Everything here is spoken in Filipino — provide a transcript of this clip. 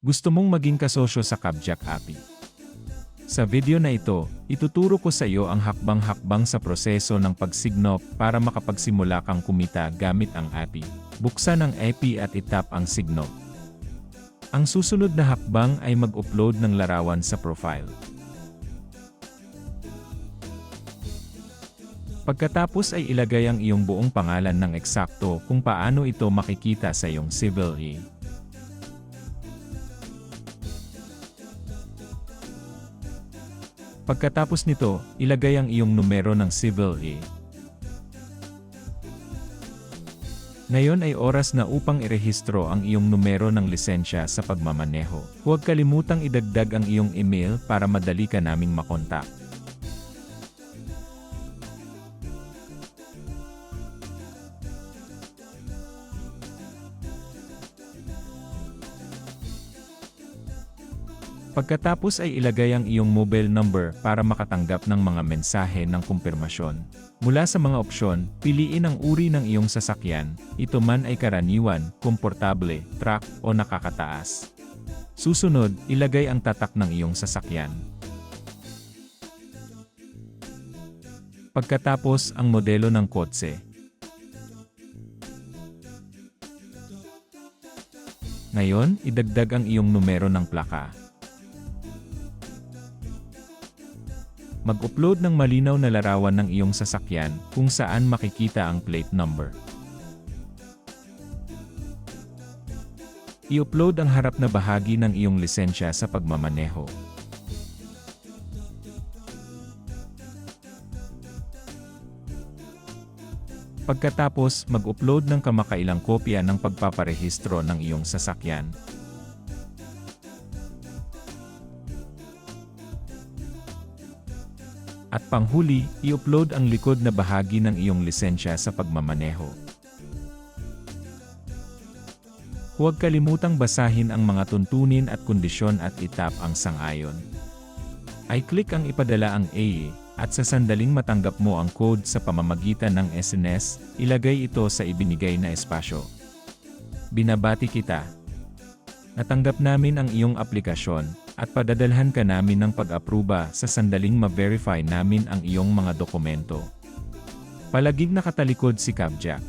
Gusto mong maging kasosyo sa Kabjak API? Sa video na ito, ituturo ko sa iyo ang hakbang-hakbang sa proseso ng pagsignop para makapagsimula kang kumita gamit ang API. Buksan ang API at itap ang signop. Ang susunod na hakbang ay mag-upload ng larawan sa profile. Pagkatapos ay ilagay ang iyong buong pangalan ng eksakto kung paano ito makikita sa iyong civil E. Pagkatapos nito, ilagay ang iyong numero ng civil E. Ngayon ay oras na upang irehistro ang iyong numero ng lisensya sa pagmamaneho. Huwag kalimutang idagdag ang iyong email para madali ka naming makontak. Pagkatapos ay ilagay ang iyong mobile number para makatanggap ng mga mensahe ng kumpirmasyon. Mula sa mga opsyon, piliin ang uri ng iyong sasakyan, ito man ay karaniwan, komportable, truck o nakakataas. Susunod, ilagay ang tatak ng iyong sasakyan. Pagkatapos ang modelo ng kotse. Ngayon, idagdag ang iyong numero ng plaka. Mag-upload ng malinaw na larawan ng iyong sasakyan kung saan makikita ang plate number. I-upload ang harap na bahagi ng iyong lisensya sa pagmamaneho. Pagkatapos, mag-upload ng kamakailang kopya ng pagpaparehistro ng iyong sasakyan. At panghuli, i-upload ang likod na bahagi ng iyong lisensya sa pagmamaneho. Huwag kalimutang basahin ang mga tuntunin at kondisyon at itap ang sang-ayon. I-click ang ipadala ang AE, at sa sandaling matanggap mo ang code sa pamamagitan ng SNS, ilagay ito sa ibinigay na espasyo. Binabati kita. Natanggap namin ang iyong aplikasyon, at padadalhan ka namin ng pag-apruba sa sandaling ma-verify namin ang iyong mga dokumento. Palaging nakatalikod si Kabjak.